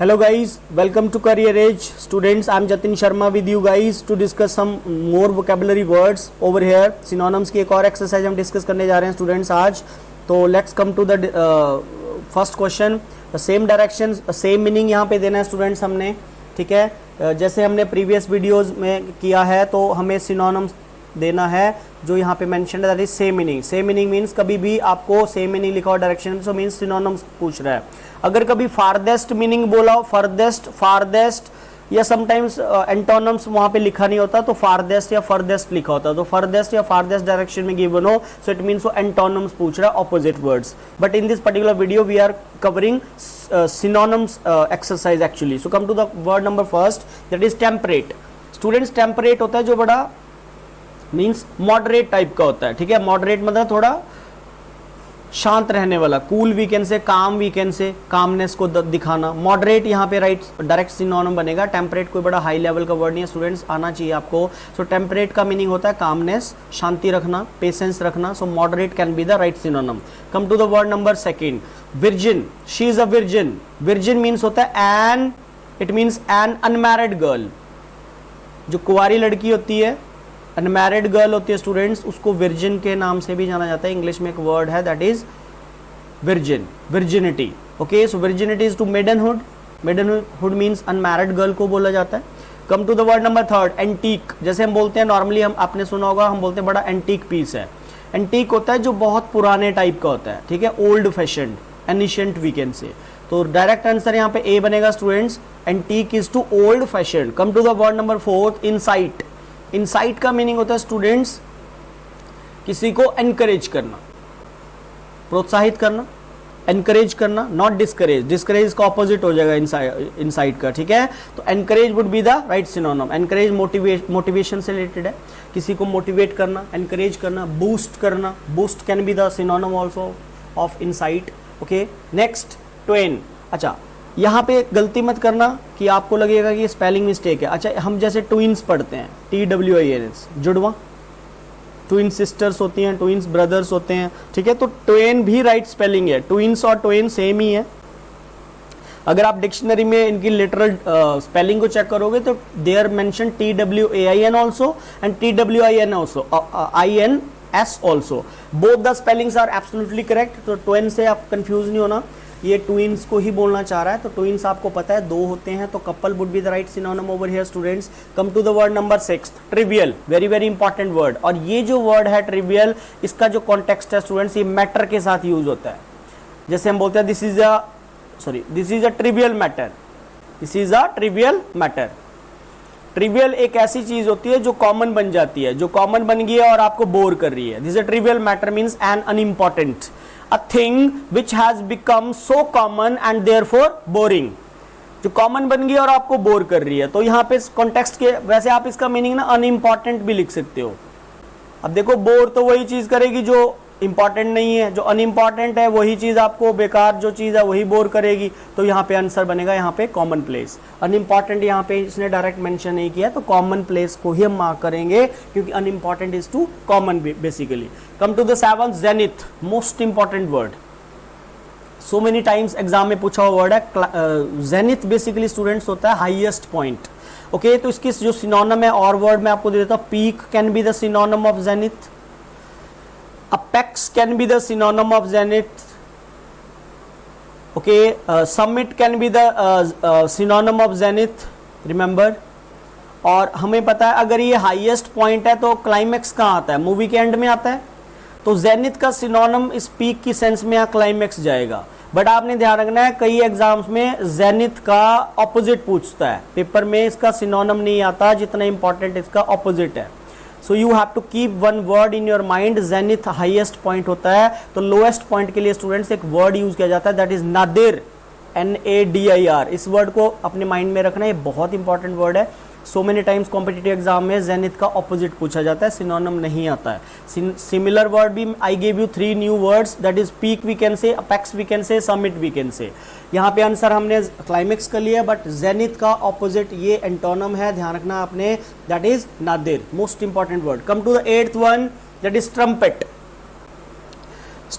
Hello guys, welcome to Career Edge. Students, I am Jatin Sharma with you guys to discuss some more vocabulary words over here. Synonyms की एक और exercise हम discuss करने जा रहे हैं students आज. तो let's come to the first question. The same directions, same meaning यहाँ पे देना है students हमने, ठीक है. जैसे हमने previous videos में किया है तो हमें synonyms देना है जो यहाँ पे मेंशन है, that is same meaning. Same meaning means कभी भी आपको सेम मीनिंग लिखा हो डायरेक्शन, सो मीन्स सिनोनिम्स पूछ रहा है. अगर कभी फारदेस्ट मीनिंग बोला हो, फारदेस्ट या समटाइम्स एंटोनिम्स वहाँ पे लिखा नहीं होता तो फारदेस्ट या फर्देस्ट लिखा होता, तो फर्देस्ट या फारदेस्ट डायरेक्शन में गिवन हो सो इट मीन्स वो एंटोनिम्स पूछ रहा है, opposite words. But in this particular video we are covering synonyms exercise actually. So come to the word number first, that is temperate. Students temperate होता है जो बड़ा मीन्स मॉडरेट टाइप का होता है, ठीक है. मॉडरेट मतलब थोड़ा शांत रहने वाला. कूल वीकेंड से काम, वीकेंड से कामनेस को दिखाना. मॉडरेट यहाँ पे राइट डायरेक्ट सिनोनिम बनेगा. टेम्परेट कोई बड़ा हाई लेवल का वर्ड नहीं है स्टूडेंट्स, आना चाहिए आपको. सो टेम्परेट का मीनिंग होता है कामनेस, शांति रखना, पेशेंस रखना. So moderate can be the right synonym. Come to the word number second, virgin. She is a virgin. Virgin means होता है an, it means an unmarried girl. जो कुंवारी लड़की होती है, अनमैरिड गर्ल होती है स्टूडेंट्स, उसको विर्जिन के नाम से भी जाना जाता है. इंग्लिश में एक वर्ड है that is virgin, virginity. Okay, so virginity is to maidenhood. Maidenhood means unmarried girl को बोला जाता है. Come to the word number third, antique. जैसे हम बोलते हैं नॉर्मली, हम आपने सुना होगा, हम बोलते हैं बड़ा एंटीक पीस है. एंटीक होता है जो बहुत पुराने टाइप का होता है, ठीक है, ओल्ड फैशन्ड, एनिशियंट वीकेंड से. तो डायरेक्ट आंसर यहाँ पे ए बनेगा students. Antique is too old fashioned. Come to the word number fourth, insight. Insight का मीनिंग होता है स्टूडेंट्स किसी को एनकरेज करना, प्रोत्साहित करना, एनकरेज करना, नॉट डिस्करेज. डिस्करेज का ऑपोजिट हो जाएगा इंसाइट का, ठीक है. तो encourage would be the right synonym. Encourage motivation से रिलेटेड है, किसी को मोटिवेट करना, एनकरेज करना, बूस्ट करना. Boost can be the synonym also of insight. Okay, next Twain. अच्छा, यहाँ पे गलती मत करना कि आपको लगेगा कि ये स्पेलिंग मिस्टेक है. अच्छा, हम जैसे ट्विन्स पढ़ते हैं, TWINS, जुड़वा. ट्विन सिस्टर्स होती हैं, ट्विन्स ब्रदर्स होते हैं, ठीक है. तो ट्वेन भी राइट स्पेलिंग है. ट्विन्स और ट्वेन सेम ही है. अगर आप डिक्शनरी में इनकी लिटरल स्पेलिंग को चेक करोगे तो they are mention TWAIN also and TWIN also, INS also. Both the spellings are absolutely correct. तो ट्वेन से आप कंफ्यूज नहीं होना, ये ट्विन्स को ही बोलना चाह रहा है. तो ट्विन्स आपको पता है दो होते हैं, तो couple would be the right synonym over here students. Come to the word number sixth, trivial. Very very important word. और ये जो वर्ड है ट्रिवियल, इसका जो कॉन्टेक्स्ट है स्टूडेंट्स, ये मैटर के साथ यूज होता है. जैसे हम बोलते हैं this is a trivial matter. This is a trivial matter. Trivial एक ऐसी चीज होती है जो कॉमन बन जाती है, जो कॉमन बन गई है और आपको बोर कर रही है. This is a trivial matter means an unimportant, a thing which has become so common and therefore boring. जो कॉमन बन गई और आपको बोर कर रही है. तो यहाँ पे कॉन्टेक्स्ट के वैसे आप इसका मीनिंग ना अनइम्पॉर्टेंट भी लिख सकते हो. अब देखो, बोर तो वही चीज करेगी जो इंपॉर्टेंट नहीं है, जो अनइम्पॉर्टेंट है वही चीज आपको, बेकार जो चीज है वही बोर करेगी. तो यहाँ पे आंसर बनेगा यहाँ पे कॉमन प्लेस. अनइम्पॉर्टेंट यहाँ पे इसने डायरेक्ट मेंशन नहीं किया, तो कॉमन प्लेस को ही हम मार्क करेंगे क्योंकि unimportant is to common basically. Come to the seventh, zenith. Most important word, so many times exam में पूछा हुआ वर्ड है. जेनिथ बेसिकली स्टूडेंट्स होता है हाईएस्ट पॉइंट. ओके, तो इसकी जो सिनोनिम है और वर्ड मैं आपको दे देता हूँ. Peak can be the synonym of zenith. Apex can be the synonym of zenith. Okay, summit can be the synonym of zenith. Remember. और हमें पता है अगर ये हाईएस्ट पॉइंट है तो क्लाइमेक्स कहाँ आता है, मूवी के एंड में आता है. तो जेनिथ का सिनोनिम इस पीक की सेंस में यहाँ क्लाइमेक्स जाएगा. बट आपने ध्यान रखना है कई एग्जाम्स में जेनिथ का ऑपोजिट पूछता है. पेपर में इसका सिनोनिम नहीं आता, जितना इंपॉर्टेंट इसका ऑपोजिट है. So you have to keep one word in your mind. Zenith highest point होता है, तो लोएस्ट पॉइंट के लिए स्टूडेंट्स एक वर्ड यूज किया जाता है दैट इज नादिर, NADIR. इस वर्ड को अपने माइंड में रखना, ये बहुत इंपॉर्टेंट वर्ड है. सो मेनी टाइम्स कॉम्पिटिटिव एग्जाम में जेनिथ का ऑपोजिट पूछा जाता है, सिनोनिम नहीं आता है. सिमिलर वर्ड भी I gave you 3 new words, that is peak we can say, apex we can say, summit we can say. यहाँ पे आंसर हमने क्लाइमेक्स कर लिया, बट जेनिथ का ऑपोजिट ये एंटोनिम है, ध्यान रखना आपने, that is nadir. Most important word. Come to the 8th one, that is trumpet.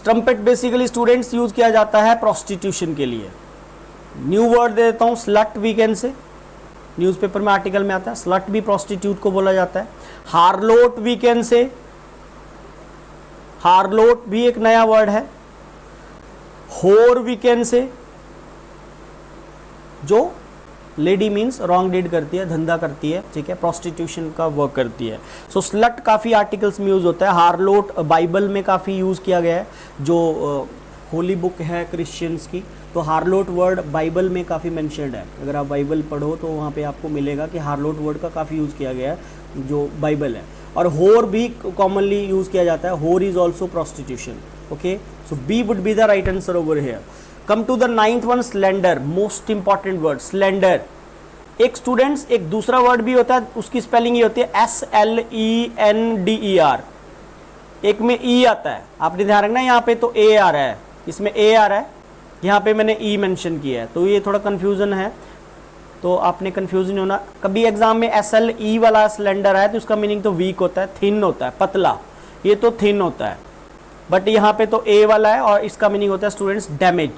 Trumpet basically students use किया जाता है प्रोस्टिट्यूशन के लिए. न्यू वर्ड दे देता हूँ, स्लट वीकेंड से, न्यूज़पेपर में आर्टिकल में आता है, स्लट भी प्रोस्टिट्यूट को बोला जाता है। हार्लोट वीकेंड से, हार्लोट भी एक नया वर्ड है। होर वीकेंड से, जो लेडी मीन्स रॉन्ग डीड करती है, धंधा करती है, ठीक है, प्रोस्टिट्यूशन का वर्क करती है। सो स्लट काफ़ी आर्टिकल्स में यूज़ होता है। हार्लोट बाइबल में काफ़ी यूज़ किया गया है, जो होली बुक है क्रिश्चियंस की, तो हार्लोट वर्ड बाइबल में काफ़ी मेंशन्ड है। अगर आप बाइबल पढ़ो तो वहाँ पे आपको मिलेगा कि हार्लोट वर्ड का काफ़ी यूज़ किया गया है जो बाइबल है। और होर भी कॉमनली यूज़ किया जाता है, whore is also prostitution. Okay, so B would be the right answer over here. Come to the 9th one, slender, most important word slender. एक स्टूडेंट्स एक दूसरा वर्ड भी होता है, उसकी स्पेलिंग ये होती है SLENDER, एक में ई आता है, आपने ध्यान रखना, यहाँ पे तो ए आ रहा है, इसमें ए आ रहा है, यहाँ पे मैंने ई मेंशन किया है, तो ये थोड़ा कंफ्यूजन है, तो आपने कंफ्यूज नहीं होना। कभी एग्जाम में SLE वाला स्लेंडर आया तो उसका मीनिंग तो वीक होता है, थिन होता है, पतला, ये तो थिन होता है, बट यहाँ पे तो ए वाला है और इसका मीनिंग होता है students damage.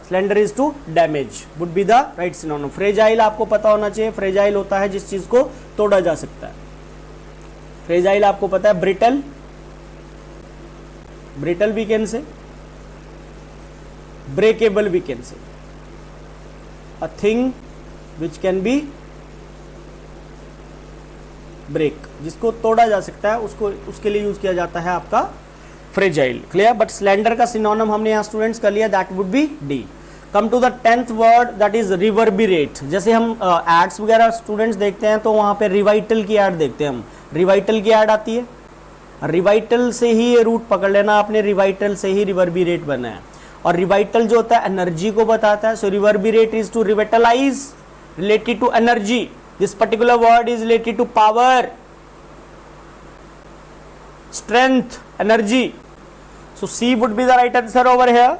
Slender is to damage, would be the right synonym. Fragile आपको पता होना चाहिए, फ्रेजाइल होता है जिस चीज को तोड़ा जा सकता है। फ्रेजाइल आपको पता है, brittle, brittle we can say, breakable we can say, a thing which can be break, जिसको तोड़ा जा सकता है, उसको उसके लिए यूज किया जाता है आपका फ्रेजाइल। क्लियर, बट स्लेंडर का सिनोनिम हमने यहाँ स्टूडेंट्स कर लिया, that would be D. Come to the 10th word, that is reverberate. जैसे हम एड्स वगैरह स्टूडेंट्स देखते हैं तो वहाँ पे रिवाइटल की एड देखते हैं हम, रिवाइटल की एड आती है, रिवाइटल से ही ये रूट पकड़ लेना आपने, रिवाइटल से ही रिवर्बिरेट बना है। और रिवाइटल जो होता है एनर्जी को बताता है, so reverberate is to revitalize, related to energy. This particular word is related to power, strength, energy. So C would be the right answer over here.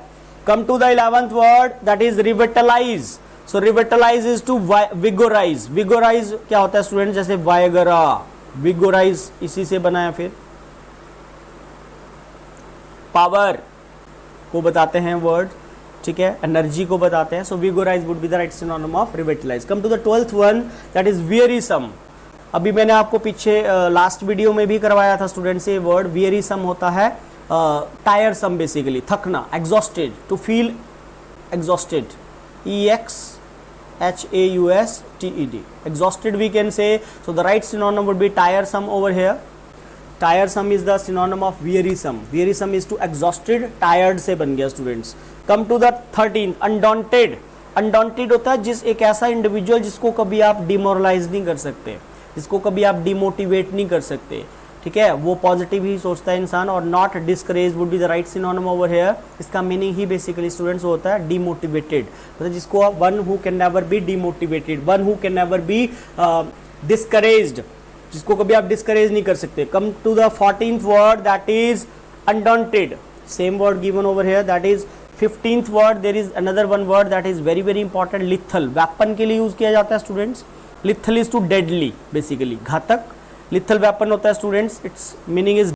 Come to the 11th word, that is revitalize. So revitalize is to vigorize. Vigorize क्या होता है student, जैसे Viagra, vigorize इसी से बनाया, फिर power को बताते हैं वर्ड, ठीक है, एनर्जी को बताते हैं। So vigorize would be the right synonym of revitalize. Come to the 12th one, that is wearisome. अभी मैंने आपको पीछे लास्ट वीडियो में भी करवाया था स्टूडेंट से, वर्ड wearisome होता है टायरसम, बेसिकली थकना, exhausted, to feel exhausted, EXHAUSTED, exhausted we can say. So the right synonym would be tiresome over here. Tiresome is the synonym of wearisome. wearisome is to exhausted, tired से बन गया students. Come to the 13th, undaunted. Undaunted होता है जिस एक ऐसा individual जिसको कभी आप डिमोरलाइज नहीं कर सकते, जिसको कभी आप डिमोटिवेट नहीं कर सकते, ठीक है, वो पॉजिटिव ही सोचता है इंसान। और not discourage would be the right synonym over here. इसका मीनिंग ही बेसिकली स्टूडेंट्स होता है डिमोटिवेटेड, मतलब जिसको one who can never be demotivated, one who can never be discouraged, जिसको कभी आप डिस्करेज नहीं कर सकते। Come to the 14th word, that is undaunted, same word given over here, that is 15th word. There is another one word that is very very important, lethal, weapon के लिए use किया जाता है students. Lethal is to deadly, basically घातक। Lethal weapon होता है students, it's meaning is